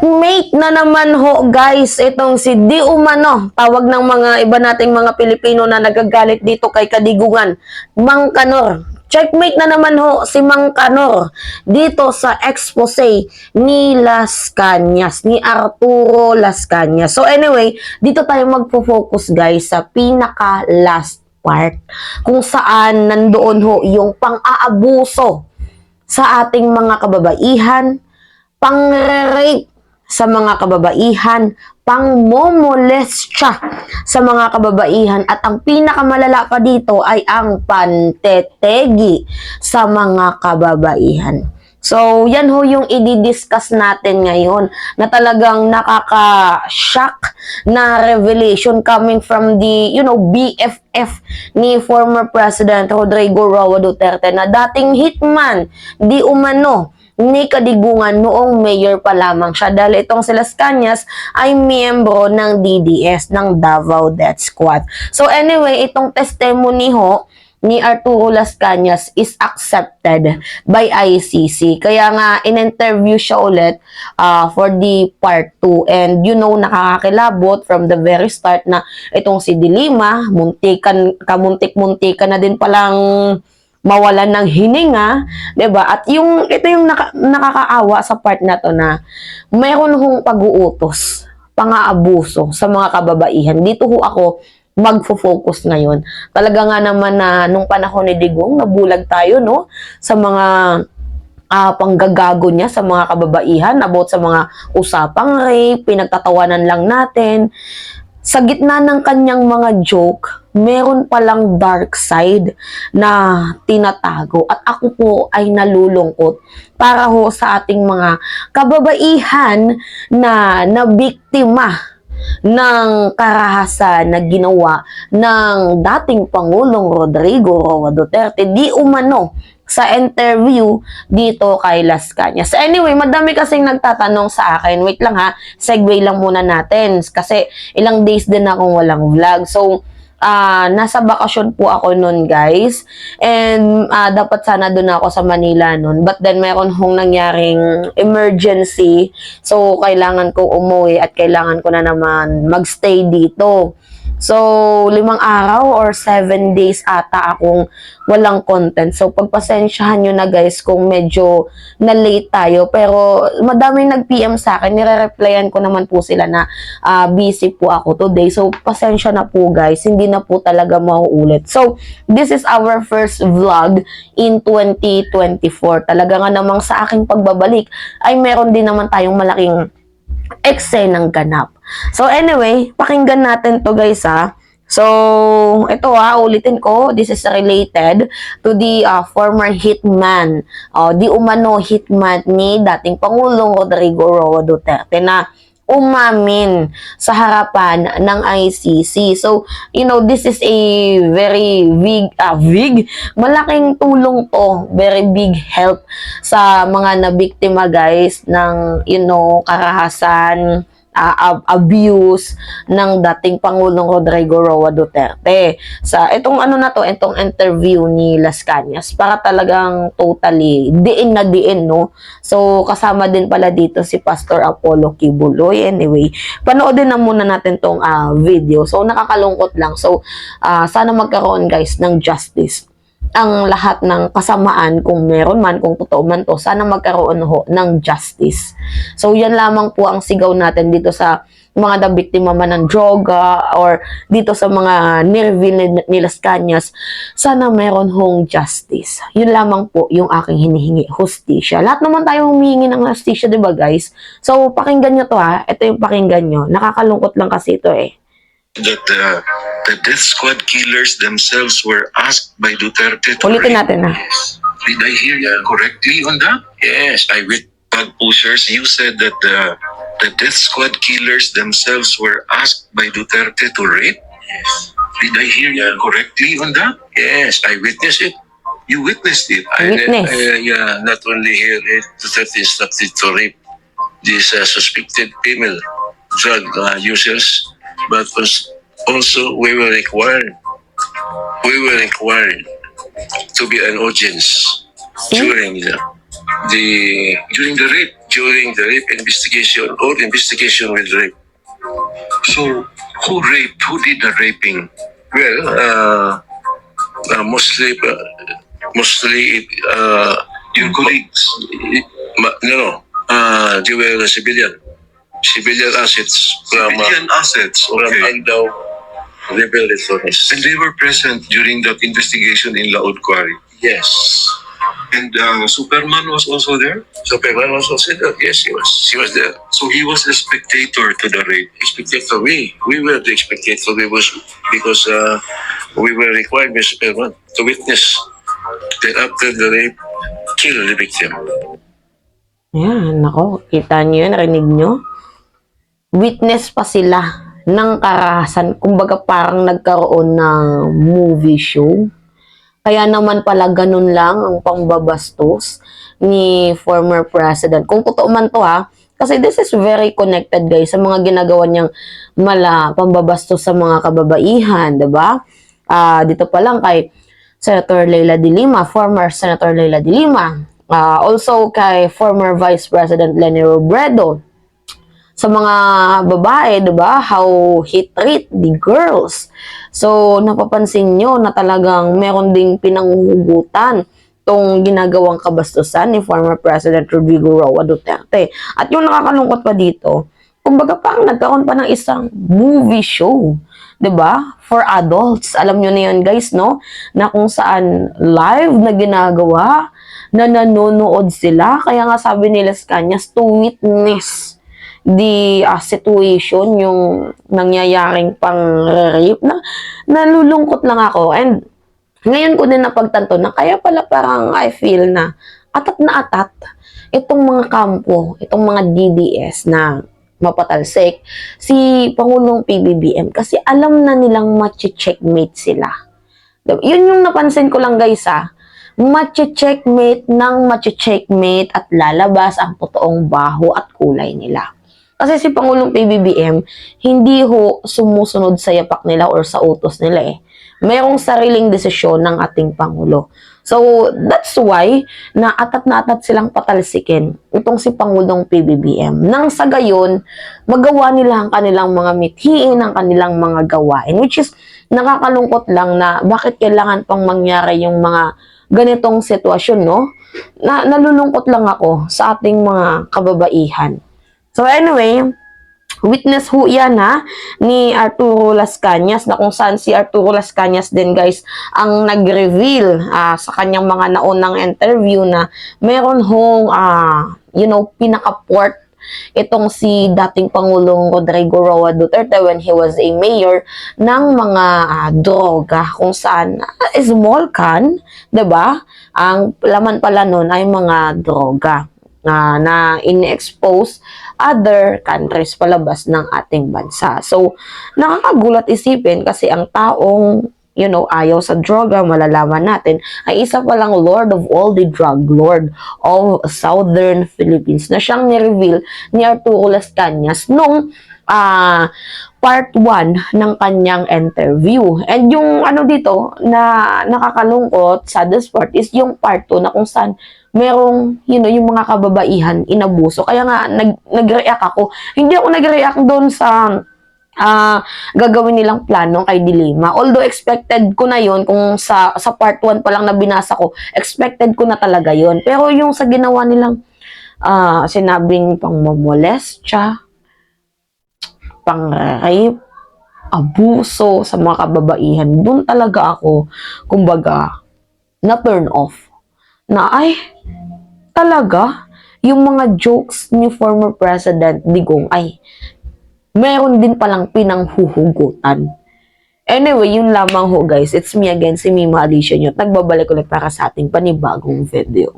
Checkmate na naman ho guys, itong si Di Umano, tawag ng mga iba nating mga Pilipino na nagagalit dito kay Kadigungan, Mang Kanor. Checkmate na naman ho si Mang Kanor dito sa expose ni Las Cañas, ni Arturo Las Cañas. So anyway, dito tayo magpo-focus guys sa pinaka last part kung saan nandoon ho yung pang-aabuso sa ating mga kababaihan, pang-rape sa mga kababaihan, pang-momolestya sa mga kababaihan, at ang pinakamalala pa dito ay ang pantetegi sa mga kababaihan. So, yan ho yung i-discuss natin ngayon na talagang nakaka-shock na revelation coming from the, BFF ni former President Rodrigo Roa Duterte na dating hitman, Di Umano, ni Kadigungan noong mayor pa lamang siya, dahil itong si Las Cañas ay miyembro ng DDS, ng Davao Death Squad. So anyway, itong testimony ho ni Arturo Las Cañas is accepted by ICC. Kaya nga, in-interview siya ulit for the part 2. And nakakakilabot from the very start na itong si Dilima, kamuntik-muntikan na din palang mawalan ng hininga, 'di ba? At ito yung nakakaawa sa part na to na mayroon hong pag-uutos, pang-aabuso sa mga kababaihan. Dito ho ako magfo-focus ngayon. Talaga nga naman na nung panahon ni Digong, nabulag tayo sa mga panggagago niya sa mga kababaihan about sa mga usapang rape, pinagtatawanan lang natin. Sa gitna ng kanyang mga joke, meron palang dark side na tinatago, at ako po ay nalulungkot para ho sa ating mga kababaihan na nabiktima ng karahasan na ginawa ng dating Pangulong Rodrigo Roa Duterte, Di Umano, sa interview dito kay Las Cañas. Anyway, madami kasing nagtatanong sa akin. Wait lang ha, segue lang muna natin kasi ilang days din akong walang vlog. So, nasa bakasyon po ako nun guys, and dapat sana doon ako sa Manila nun, but then meron hong nangyaring emergency, so kailangan ko umuwi at kailangan ko na naman magstay dito. So 5 araw or 7 days ata akong walang content. So pagpasensyahan nyo na guys kung medyo na-late tayo, pero madaming nag-PM sa akin, nire-replyan ko naman po sila na busy po ako today. So pasensya na po guys, hindi na po talaga mauulit. So this is our first vlog in 2024. Talaga nga namang sa aking pagbabalik ay meron din naman tayong malaking eksenang ganap. So anyway, pakinggan natin to guys ha. So ito ulitin ko, this is related to the former hitman, Di Umano hitman ni dating Pangulong Rodrigo Roa Duterte na umamin sa harapan ng ICC. So, this is a very malaking tulong to, very big help sa mga nabiktima guys ng, karahasan, abuse ng dating Pangulong Rodrigo Roa Duterte. Sa itong itong interview ni Las Cañas, para talagang totally diin na diin, no? So, kasama din pala dito si Pastor Apollo Kibuloy. Anyway, panoodin na muna natin tong video. So, nakakalungkot lang. So, sana magkaroon guys ng justice ang lahat ng kasamaan, kung meron man, kung totoo man to, sana magkaroon ho ng justice. So yan lamang po ang sigaw natin dito sa mga nabiktima man ng droga or dito sa mga nirevil ni Las Cañas. Sana meron hong justice. Yun lamang po yung aking hinihingi, hustisya. Lahat naman tayo humihingi ng hustisya, diba guys? So pakinggan nyo to ha, ito yung pakinggan nyo. Nakakalungkot lang kasi ito that the death squad killers themselves were asked by Duterte to ulitin natin ha. Yes. Did I hear you correctly on that? Yes, I with bug pushers. You said that the death squad killers themselves were asked by Duterte to rape? Yes. Did I hear you correctly on that? Yes, I witnessed it. You witnessed it. Yeah, not only here, Duterte instructed to rape these suspected female drug users, but also we were required to be an audience during the during the rape investigation or investigation with rape. So, who raped? Who did the raping? Well, mostly, Your colleagues. no, they were civilian assets from Civilian assets. from Okay. Andaw rebel authorities. And they were present during that investigation in Laod Quarry. Yes. And Superman was also there. Superman was also there. Yes, he was. He was there. So he was a spectator to the rape. Spectator. We were the spectator. Because we were required by Superman to witness that after the rape, kill the victim. Yan, nako, kita nyo yun, narinig nyo? Witness pa sila ng karahasan. Kumbaga parang nagkaroon ng movie show. Kaya naman pala ganun lang ang pangbabastos ni former president. Kung totoo man to ha, kasi this is very connected guys sa mga ginagawa niyang pambabastos sa mga kababaihan, 'di ba? Dito pa lang kay Senator Leila de Lima, former Senator Leila de Lima. Also kay former Vice President Leni Robredo. Sa mga babae, 'di ba? How he treat the girls. So, napapansin nyo na talagang meron ding pinanghuhugutan tong ginagawang kabastusan ni former President Rodrigo Roa Duterte. At yung nakakalungkot pa dito, kumbaga parang nagkaroon pa ng isang movie show, 'di ba? For adults. Alam nyo na yun guys, no? Na kung saan live na ginagawa, na nanonood sila. Kaya nga sabi nila sa kanya, to witness the situation, yung nangyayaring pang-rape, na nalulungkot lang ako. And ngayon ko din napagtanto na kaya pala parang I feel na atat itong mga kampo, itong mga DDS na mapatalsik si Pangulong PBBM kasi alam na nilang machi-checkmate sila. Yun yung napansin ko lang guys machi-checkmate ng machi-checkmate at lalabas ang totoong baho at kulay nila. Kasi si Pangulong PBBM, hindi ho sumusunod sa yapak nila or sa utos nila eh. Mayroong sariling desisyon ng ating Pangulo. So, that's why, na atat silang patalsikin itong si Pangulong PBBM. Nang sa gayon, magawa nila ang kanilang mga mithiin, ang kanilang mga gawain. Which is, nakakalungkot lang na bakit kailangan pang mangyari yung mga ganitong sitwasyon, no? Nalulungkot lang ako sa ating mga kababaihan. So anyway, witness ho yan ni Arturo Las Cañas, na kung saan si Arturo Las Cañas din guys ang nag-reveal sa kanyang mga naunang interview na meron hong pinaka-port itong si dating Pangulong Rodrigo Roa Duterte when he was a mayor ng mga droga, kung saan small can, 'di ba? Ang laman pala nun ay mga droga na in-expose other countries palabas ng ating bansa. So, nakakagulat isipin kasi ang taong, ayaw sa droga, malalaman natin, ay isa palang Lord of all the drug lord of Southern Philippines na siyang ni-reveal ni Arturo Las Cañas nung part 1 ng kanyang interview. And yung dito na nakakalungkot sa this part is yung part 2 na kung saan merong, yung mga kababaihan inabuso. Kaya nga, nag-react ako. Hindi ako nag-react doon sa gagawin nilang plano kay Dilima. Although expected ko na yon, kung sa part 1 pa lang na binasa ko, expected ko na talaga yon. Pero yung sa ginawa nilang sinabing pang-molestya, pang-rape, abuso sa mga kababaihan, doon talaga ako, kumbaga, na-turn off. Na ay, talaga, yung mga jokes ni former President Digong ay meron din palang pinanghuhugutan. Anyway, yun lamang ho guys. It's me again, si Mima Alicia Nyot. Nagbabalik ulit para sa ating panibagong video.